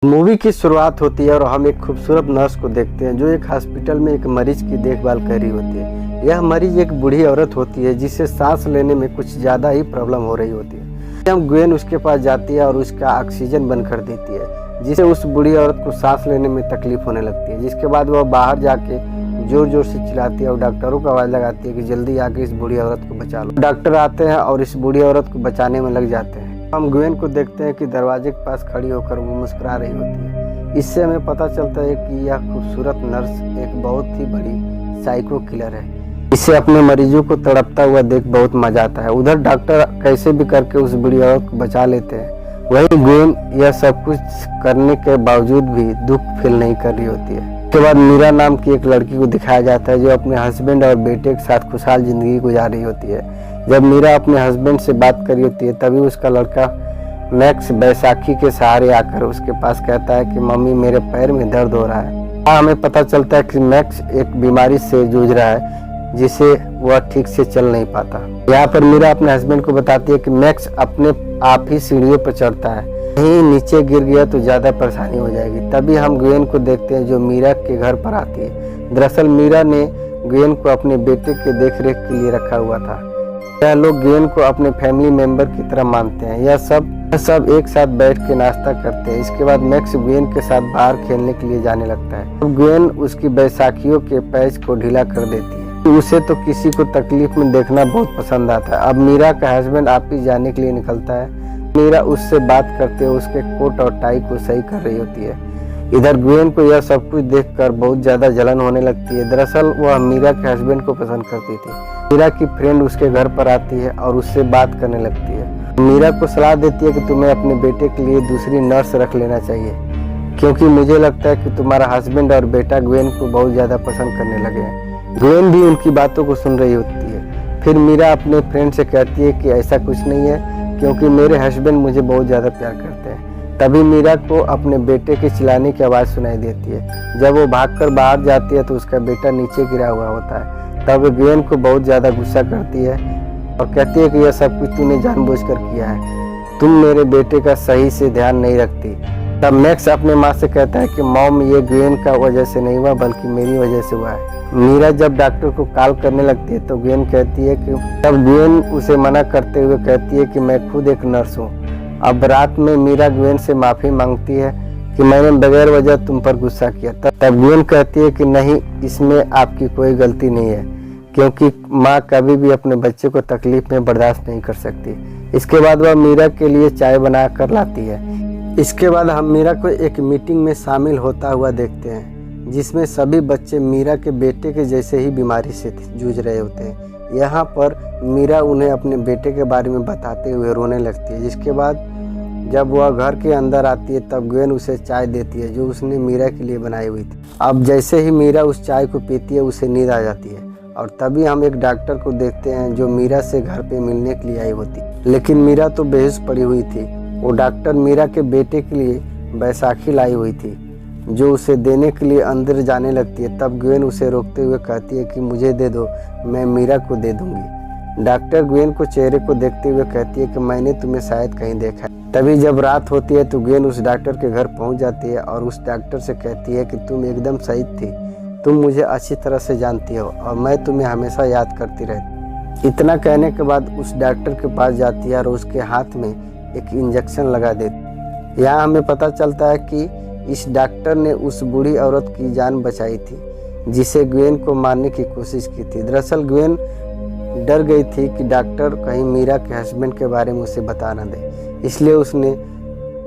Movie की शुरुआत होती है और हम एक खूबसूरत नर्स को देखते हैं जो एक हॉस्पिटल में एक मरीज की देखभाल कर रही होती है। यह मरीज एक बूढ़ी औरत होती है जिसे सांस लेने में कुछ ज़्यादा ही प्रॉब्लम हो रही होती है। हम ग्वेन उसके पास जाती है और उसका ऑक्सीजन बंद कर देती है, जिससे उस बूढ़ी औरत को सांस लेने में तकलीफ होने लगती है। जिसके बाद वह बाहर जाके जोर जोर से चिल्लाती है और डॉक्टरों को आवाज़ लगाती है कि जल्दी आके इस बूढ़ी औरत को बचा लो। डॉक्टर आते हैं और इस बूढ़ी औरत को बचाने में लग जाते हैं। हम ग्वेन को देखते हैं कि दरवाजे के पास खड़ी होकर वो मुस्कुरा रही होती है। इससे हमें पता चलता है कि यह खूबसूरत नर्स एक बहुत ही बड़ी साइको किलर है। इसे अपने मरीजों को तड़पता हुआ देख बहुत मजा आता है। उधर डॉक्टर कैसे भी करके उस बूढ़ी औरत को बचा लेते हैं। वहीं ग्वेन यह सब कुछ करने के बावजूद भी दुख फील नहीं कर रही होती है। उसके बाद मीरा नाम की एक लड़की को दिखाया जाता है जो अपने हस्बैंड और बेटे के साथ खुशहाल जिंदगी गुजार रही होती है। जब मीरा अपने हस्बैंड से बात कर रही होती है तभी उसका लड़का मैक्स बैसाखी के सहारे आकर उसके पास कहता है कि मम्मी मेरे पैर में दर्द हो रहा है। हमें पता चलता है कि मैक्स एक बीमारी से जूझ रहा है जिसे वह ठीक से चल नहीं पाता। यहाँ पर मीरा अपने हस्बैंड को बताती है कि मैक्स अपने आप ही सीढ़ियों पर चढ़ता है, कहीं नीचे गिर गया तो ज्यादा परेशानी हो जाएगी। तभी हम ग्वेन को देखते हैं जो मीरा के घर पर आती है। दरअसल मीरा ने ग्वेन को अपने बेटे के देखरेख के लिए रखा हुआ था। यह लोग ग्वेन को अपने फैमिली मेंबर की तरह मानते हैं। यह सब एक साथ बैठ के नाश्ता करते हैं। इसके बाद मैक्स ग्वेन के साथ बाहर खेलने के लिए जाने लगता है। अब ग्वेन उसकी बैसाखियों के पैच को ढीला कर देती है। उसे तो किसी को तकलीफ में देखना बहुत पसंद आता है। अब मीरा का हस्बैंड ऑफिस जाने के लिए निकलता है। मीरा उससे बात करते हुए उसके कोट और टाई को सही कर रही होती है। इधर ग्वेन को यह सब कुछ देखकर बहुत ज्यादा जलन होने लगती है। दरअसल वह मीरा के हस्बैंड को पसंद करती थी। मीरा की फ्रेंड उसके घर पर आती है और उससे बात करने लगती है। मीरा को सलाह देती है कि तुम्हें अपने बेटे के लिए दूसरी नर्स रख लेना चाहिए, क्योंकि मुझे लगता है कि तुम्हारा हस्बैंड और बेटा ग्वेन को बहुत ज्यादा पसंद करने लगे हैं। ग्वेन भी उनकी बातों को सुन रही होती है। फिर मीरा अपने फ्रेंड से कहती है कि ऐसा कुछ नहीं है, क्योंकि मेरे हस्बैंड मुझे बहुत ज्यादा प्यार करते हैं। तभी मीरा को अपने बेटे के चिल्लाने की आवाज़ सुनाई देती है। जब वो भागकर बाहर जाती है तो उसका बेटा नीचे गिरा हुआ होता है। तब ग्वेन को बहुत ज़्यादा गुस्सा करती है और कहती है कि यह सब कुछ तूने जानबूझकर किया है, तुम मेरे बेटे का सही से ध्यान नहीं रखती। तब मैक्स अपने माँ से कहता है कि मॉम ये ग्वेन का वजह से नहीं हुआ बल्कि मेरी वजह से हुआ है। मीरा जब डॉक्टर को कॉल करने लगती है तो ग्वेन कहती है कि तब ग्वेन उसे मना करते हुए कहती है कि मैं खुद एक नर्स हूँ। अब रात में मीरा ग्वेन से माफ़ी मांगती है कि मैंने बगैर वजह तुम पर गुस्सा किया। तब ग्वेन कहती है कि नहीं, इसमें आपकी कोई गलती नहीं है, क्योंकि माँ कभी भी अपने बच्चे को तकलीफ में बर्दाश्त नहीं कर सकती। इसके बाद वह मीरा के लिए चाय बना कर लाती है। इसके बाद हम मीरा को एक मीटिंग में शामिल होता हुआ देखते हैं, जिसमें सभी बच्चे मीरा के बेटे के जैसे ही बीमारी से जूझ रहे होते हैं। यहाँ पर मीरा उन्हें अपने बेटे के बारे में बताते हुए रोने लगती है। जिसके बाद जब वह घर के अंदर आती है तब ग्वेन उसे चाय देती है जो उसने मीरा के लिए बनाई हुई थी। अब जैसे ही मीरा उस चाय को पीती है उसे नींद आ जाती है और तभी हम एक डॉक्टर को देखते हैं जो मीरा से घर पे मिलने के लिए आई होती है। लेकिन मीरा तो बेहोश पड़ी हुई थी। वो डॉक्टर मीरा के बेटे के लिए बैसाखी लाई हुई थी जो उसे देने के लिए अंदर जाने लगती है। तब ग्वेन उसे रोकते हुए कहती है कि मुझे दे दो, मैं मीरा को दे दूंगी। डॉक्टर ग्वेन को चेहरे को देखते हुए कहती है कि मैंने तुम्हें शायद कहीं देखा है। तभी जब रात होती है तो ग्वेन उस डॉक्टर के घर पहुंच जाती है और उस डॉक्टर से कहती है कि तुम एकदम सही थी, तुम मुझे अच्छी तरह से जानती हो और मैं तुम्हें हमेशा याद करती रहती। इतना कहने के बाद उस डॉक्टर के पास जाती है और उसके हाथ में एक इंजेक्शन लगा देती। यहाँ हमें पता चलता है कि इस डॉक्टर ने उस बूढ़ी औरत की जान बचाई थी जिसे ग्वेन को मारने की कोशिश की थी। दरअसल ग्वेन डर गई थी कि डॉक्टर कहीं मीरा के हस्बैंड के बारे में उसे बता न दे, इसलिए उसने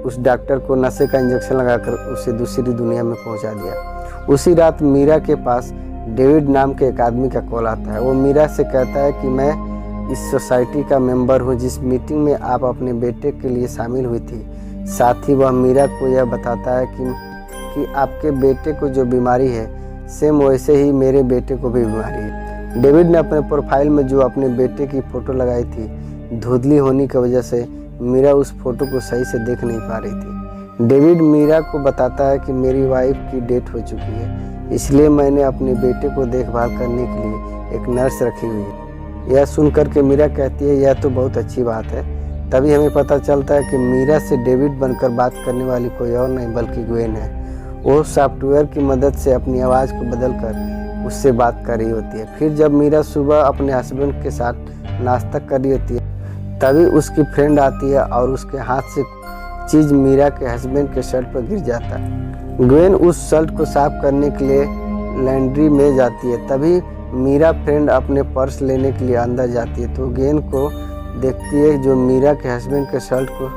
उस डॉक्टर को नशे का इंजेक्शन लगाकर उसे दूसरी दुनिया में पहुंचा दिया। उसी रात मीरा के पास डेविड नाम के एक आदमी का कॉल आता है। वो मीरा से कहता है कि मैं इस सोसाइटी का मेंबर हूँ जिस मीटिंग में आप अपने बेटे के लिए शामिल हुई थी। साथ ही वह मीरा को यह बताता है कि आपके बेटे को जो बीमारी है सेम वैसे ही मेरे बेटे को भी बीमारी है। डेविड ने अपने प्रोफाइल में जो अपने बेटे की फ़ोटो लगाई थी, धुंधली होने की वजह से मीरा उस फोटो को सही से देख नहीं पा रही थी। डेविड मीरा को बताता है कि मेरी वाइफ की डेथ हो चुकी है, इसलिए मैंने अपने बेटे को देखभाल करने के लिए एक नर्स रखी हुई है। यह सुनकर के मीरा कहती है यह तो बहुत अच्छी बात है, तभी हमें पता चलता है कि मीरा से डेविड बनकर बात करने वाली कोई और नहीं बल्कि ग्वेन है। वो सॉफ्टवेयर की मदद से अपनी आवाज़ को बदलकर उससे बात कर रही होती है। फिर जब मीरा सुबह अपने हस्बैंड के साथ नाश्ता कर रही होती है तभी उसकी फ्रेंड आती है और उसके हाथ से चीज़ मीरा के हस्बैंड के शर्ट पर गिर जाता है। ग्वेन उस शर्ट को साफ करने के लिए लॉन्ड्री में जाती है। तभी मीरा फ्रेंड अपने पर्स लेने के लिए अंदर जाती है तो ग्वेन को देखती है जो मीरा के हस्बैंड के शर्ट को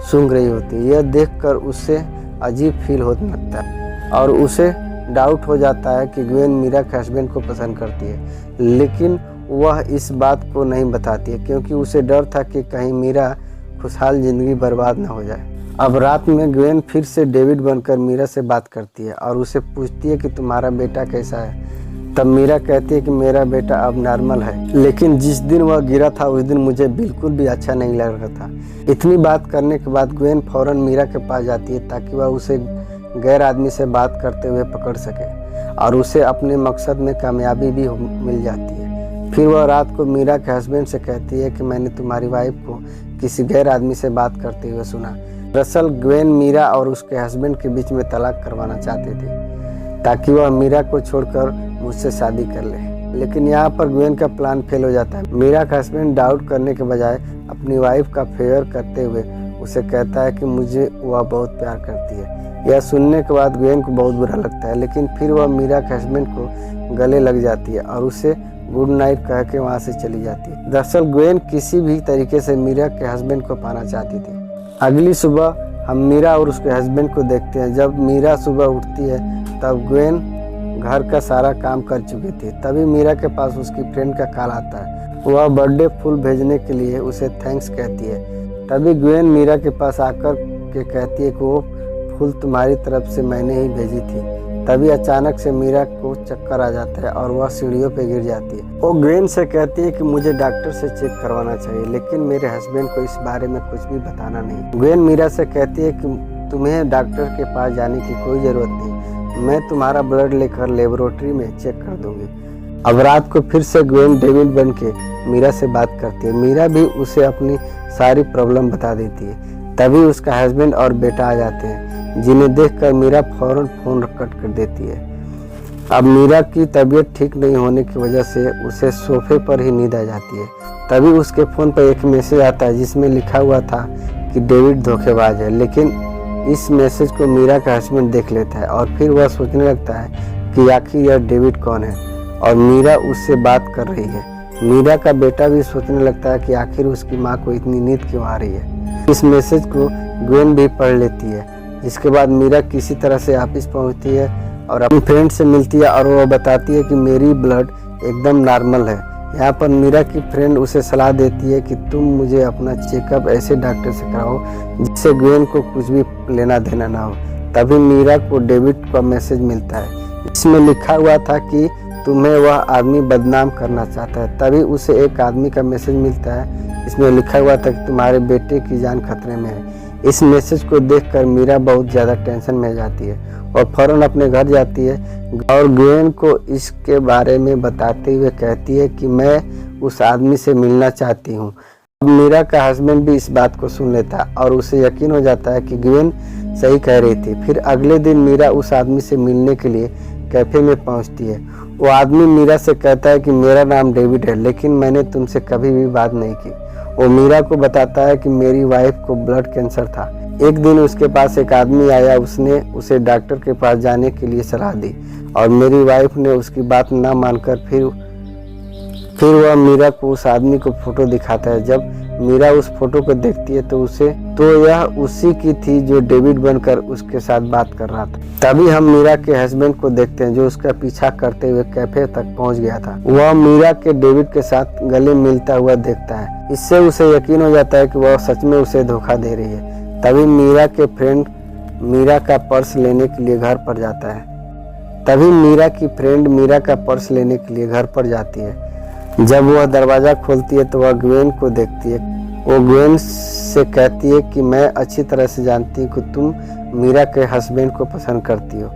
सूंघ रही होती है। यह देखकर उससे अजीब फील होने लगता है और उसे डाउट हो जाता है कि ग्वेन मीरा के हस्बैंड को पसंद करती है, लेकिन वह इस बात को नहीं बताती है क्योंकि उसे डर था कि कहीं मीरा खुशहाल जिंदगी बर्बाद न हो जाए। अब रात में ग्वेन फिर से डेविड बनकर मीरा से बात करती है और उसे पूछती है कि तुम्हारा बेटा कैसा है। तब मीरा कहती है कि मेरा बेटा अब नॉर्मल है, लेकिन जिस दिन वह गिरा था उस दिन मुझे बिल्कुल भी अच्छा नहीं लग रहा था। इतनी बात करने के बाद ग्वेन फौरन मीरा के पास जाती है ताकि वह उसे गैर आदमी से बात करते हुए पकड़ सके और उसे अपने मकसद में कामयाबी भी मिल जाती है। फिर वह रात को मीरा के हस्बैंड से कहती है कि मैंने तुम्हारी वाइफ को किसी गैर आदमी से बात करते हुए सुना। दरअसल ग्वेन मीरा और उसके हस्बैंड के बीच में तलाक करवाना चाहते थे ताकि वह मीरा को छोड़कर मुझसे शादी कर ले, लेकिन यहाँ पर ग्वेन का प्लान फेल हो जाता है। मीरा का हस्बैंड डाउट करने के बजाय अपनी वाइफ का फेवर करते हुए उसे कहता है कि मुझे वह बहुत प्यार करती है। यह सुनने के बाद ग्वेन को बहुत बुरा लगता है, लेकिन फिर वह मीरा के हस्बैंड को गले लग जाती है और उसे गुड नाइट कह के वहाँ से चली जाती है। दरअसल ग्वेन किसी भी तरीके से मीरा के हस्बैंड को पाना चाहती थी। अगली सुबह हम मीरा और उसके हस्बैंड को देखते हैं। जब मीरा सुबह उठती है तब ग्वेन घर का सारा काम कर चुकी थी। तभी मीरा के पास उसकी फ्रेंड का कॉल आता है। वह बर्थडे फूल भेजने के लिए उसे थैंक्स कहती है। तभी ग्वेन मीरा के पास आकर के कहती है कि वो फूल तुम्हारी तरफ से मैंने ही भेजी थी। तभी अचानक से मीरा को चक्कर आ जाता है और वह सीढ़ियों पे गिर जाती है। वो ग्वेन से कहती है कि मुझे डॉक्टर से चेक करवाना चाहिए, लेकिन मेरे हस्बैंड को इस बारे में कुछ भी बताना नहीं। ग्वेन मीरा से कहती है कि तुम्हें डॉक्टर के पास जाने की कोई ज़रूरत नहीं, मैं तुम्हारा ब्लड लेकर लेबोरेटरी में चेक कर दूंगी। अब रात को फिर से ग्वेन डेविड बन के मीरा से बात करती है। मीरा भी उसे अपनी सारी प्रॉब्लम बता देती है। तभी उसका हस्बैंड और बेटा आ जाते हैं, जिन्हें देखकर मीरा फौरन फोन कट कर देती है। अब मीरा की तबीयत ठीक नहीं होने की वजह से उसे सोफे पर ही नींद आ जाती है। तभी उसके फ़ोन पर एक मैसेज आता है जिसमें लिखा हुआ था कि डेविड धोखेबाज है, लेकिन इस मैसेज को मीरा का हस्बैंड देख लेता है और फिर वह सोचने लगता है कि आखिर यह डेविड कौन है और मीरा उससे बात कर रही है। मीरा का बेटा भी सोचने लगता है कि आखिर उसकी माँ को इतनी नींद क्यों आ रही है। इस मैसेज को ग्वेन भी पढ़ लेती है। इसके बाद मीरा किसी तरह से ऑफिस पहुँचती है और अपनी फ्रेंड से मिलती है और वह बताती है कि मेरी ब्लड एकदम नॉर्मल है। यहाँ पर मीरा की फ्रेंड उसे सलाह देती है कि तुम मुझे अपना चेकअप ऐसे डॉक्टर से कराओ जिससे ग्वेन को कुछ भी लेना देना ना हो। तभी मीरा को डेविड का मैसेज मिलता है। इसमें लिखा हुआ था कि तुम्हें वह आदमी बदनाम करना चाहता है। तभी उसे एक आदमी का मैसेज मिलता है। इसमें लिखा हुआ था कि तुम्हारे बेटे की जान खतरे में है। इस मैसेज को देखकर मीरा बहुत ज़्यादा टेंशन में जाती है और फौरन अपने घर जाती है और ग्वेन को इसके बारे में बताते हुए कहती है कि मैं उस आदमी से मिलना चाहती हूँ। अब मीरा का हस्बैंड भी इस बात को सुन लेता है और उसे यकीन हो जाता है कि ग्वेन सही कह रही थी। फिर अगले दिन मीरा उस आदमी से मिलने के लिए कैफे में पहुँचती है। वो आदमी मीरा से कहता है कि मेरा नाम डेविड है, लेकिन मैंने तुमसे कभी भी बात नहीं की। वो मीरा को बताता है कि मेरी वाइफ को ब्लड कैंसर था। एक दिन उसके पास एक आदमी आया, उसने उसे डॉक्टर के पास जाने के लिए सलाह दी और मेरी वाइफ ने उसकी बात ना मानकर फिर वह मीरा को उस आदमी को फोटो दिखाता है। जब मीरा उस फोटो को देखती है तो यह उसी की थी जो डेविड बनकर उसके साथ बात कर रहा था। तभी हम मीरा के हस्बैंड को देखते हैं जो उसका पीछा करते हुए कैफे तक पहुंच गया था। वह मीरा के डेविड के साथ गले मिलता हुआ देखता है। इससे उसे यकीन हो जाता है कि वह सच में उसे धोखा दे रही है। तभी मीरा के फ्रेंड मीरा का पर्स लेने के लिए घर पर जाता है। तभी मीरा की फ्रेंड मीरा का पर्स लेने के लिए घर पर जाती है। जब वह दरवाज़ा खोलती है तो वह ग्वेन को देखती है। वो ग्वेन से कहती है कि मैं अच्छी तरह से जानती हूँ कि तुम मीरा के हस्बैंड को पसंद करती हो।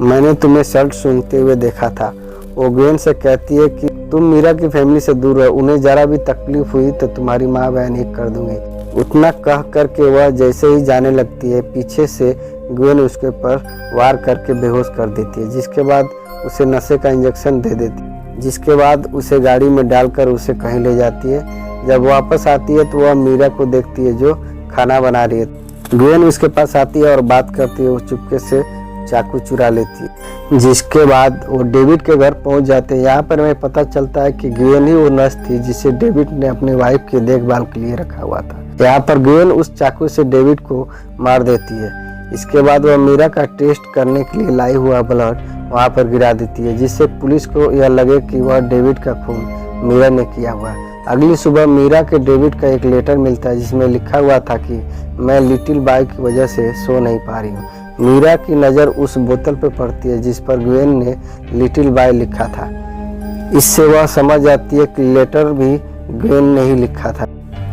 मैंने तुम्हें शर्ट सूंघते हुए देखा था। वो ग्वेन से कहती है कि तुम मीरा की फैमिली से दूर हो, उन्हें ज़रा भी तकलीफ हुई तो तुम्हारी माँ बहन एक कर दूंगी। उतना कह करके वह जैसे ही जाने लगती है, पीछे से ग्वेन उसके ऊपर वार करके बेहोश कर देती है, जिसके बाद उसे नशे का इंजेक्शन दे देती है, जिसके बाद उसे गाड़ी में डालकर उसे कहीं ले जाती है। जब वापस आती है तो वह मीरा को देखती है जो खाना बना रही है। ग्वेन उसके पास आती है और बात करती है। वो चुपके से चाकू चुरा लेती है, जिसके बाद वो डेविड के घर पहुंच जाते हैं। यहाँ पर हमें पता चलता है कि ग्वेन ही वो नर्स थी जिसे डेविड ने अपनी वाइफ की देखभाल के लिए रखा हुआ था। यहाँ पर ग्वेन उस चाकू से डेविड को मार देती है। इसके बाद वह मीरा का टेस्ट करने के लिए लाई हुआ ब्लड वहाँ पर गिरा देती है, जिससे पुलिस को यह लगे कि वह डेविड का खून मीरा ने किया हुआ है। अगली सुबह मीरा के डेविड का एक लेटर मिलता है जिसमें लिखा हुआ था कि मैं लिटिल बॉय की वजह से सो नहीं पा रही हूँ। मीरा की नज़र उस बोतल पर पड़ती है जिस पर ग्वेन ने लिटिल बॉय लिखा था। इससे वह समझ जाती है कि लेटर भी ग्वेन ने ही लिखा था।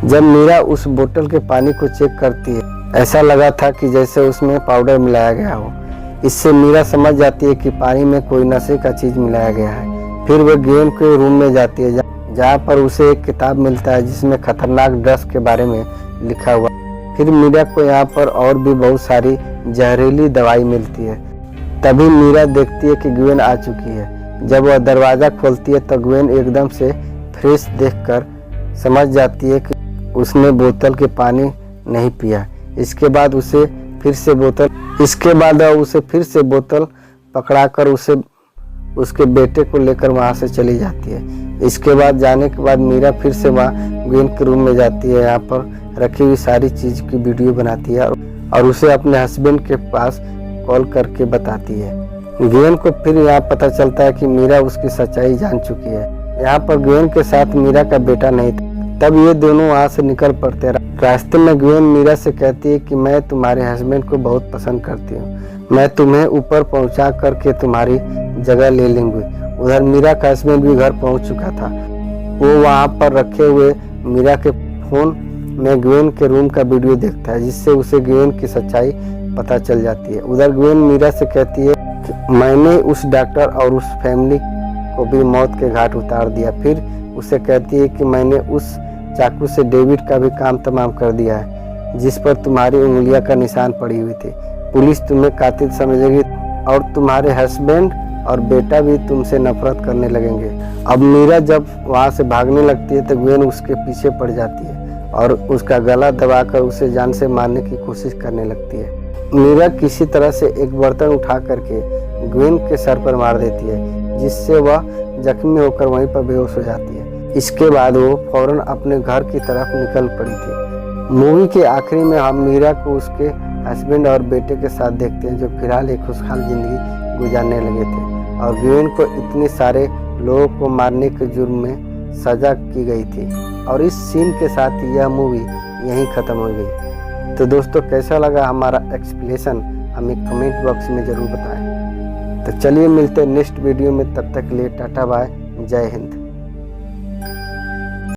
जब मीरा उस बोतल के पानी को चेक करती है, ऐसा लगा था कि जैसे उसमें पाउडर मिलाया गया हो। इससे मीरा समझ जाती है कि पानी में कोई नशे का चीज़ मिलाया गया है। फिर वह ग्वेन के रूम में जाती है जहाँ पर उसे एक किताब मिलता है जिसमें खतरनाक ड्रग्स के बारे में लिखा हुआ। फिर मीरा को यहाँ पर और भी बहुत सारी जहरीली दवाई मिलती है। तभी मीरा देखती है कि ग्वेन आ चुकी है। जब वह दरवाज़ा खोलती है तो ग्वेन एकदम से फ्रेश देखकर समझ जाती है कि उसने बोतल के पानी नहीं पिया। इसके बाद उसे फिर से बोतल पकड़ाकर उसके बेटे को लेकर वहाँ से चली जाती है। इसके बाद जाने के बाद मीरा फिर से वहाँ ग्वेन के रूम में जाती है। यहाँ पर रखी हुई सारी चीज़ की वीडियो बनाती है और उसे अपने हस्बैंड के पास कॉल करके बताती है। ग्वेन को फिर यहाँ पता चलता है कि मीरा उसकी सच्चाई जान चुकी है। यहाँ पर ग्वेन के साथ मीरा का बेटा नहीं था। तब ये दोनों वहाँ से निकल पड़ते हैं। रास्ते में ग्वेन मीरा से कहती है कि मैं तुम्हारे हस्बैंड को बहुत पसंद करती हूँ, मैं तुम्हें ऊपर पहुँचा करके तुम्हारी जगह ले लूँगी। उधर मीरा का हस्बैंड भी घर पहुँच चुका था। वो वहाँ पर रखे हुए मीरा के फोन में ग्वेन के रूम का वीडियो देखता है, जिससे उसे ग्वेन की सच्चाई पता चल जाती है। उधर ग्वेन मीरा से कहती है कि मैंने उस डॉक्टर और उस फैमिली को भी मौत के घाट उतार दिया। फिर उसे कहती है कि मैंने उस चाकू से डेविड का भी काम तमाम कर दिया है जिस पर तुम्हारी उंगलियां का निशान पड़ी हुई थी। पुलिस तुम्हें कातिल समझेगी और तुम्हारे हस्बैंड और बेटा भी तुमसे नफरत करने लगेंगे। अब मीरा जब वहाँ से भागने लगती है तो ग्वेन उसके पीछे पड़ जाती है और उसका गला दबाकर उसे जान से मारने की कोशिश करने लगती है। मीरा किसी तरह से एक बर्तन उठा करके ग्वेन के सर पर मार देती है, जिससे वह जख्मी होकर वहीं पर बेहोश हो जाती है। इसके बाद वो फौरन अपने घर की तरफ निकल पड़ी थी। मूवी के आखिरी में हम मीरा को उसके हस्बैंड और बेटे के साथ देखते हैं, जो फिलहाल एक खुशहाल जिंदगी गुजारने लगे थे और ग्वेन को इतने सारे लोगों को मारने के जुर्म में सजा की गई थी। और इस सीन के साथ यह मूवी यहीं ख़त्म हो गई। तो दोस्तों, कैसा लगा हमारा एक्सप्लेनेशन हमें कमेंट बॉक्स में ज़रूर बताएं। तो चलिए मिलते हैं नेक्स्ट वीडियो में। तब तक के लिए टाटा बाय, जय हिंद।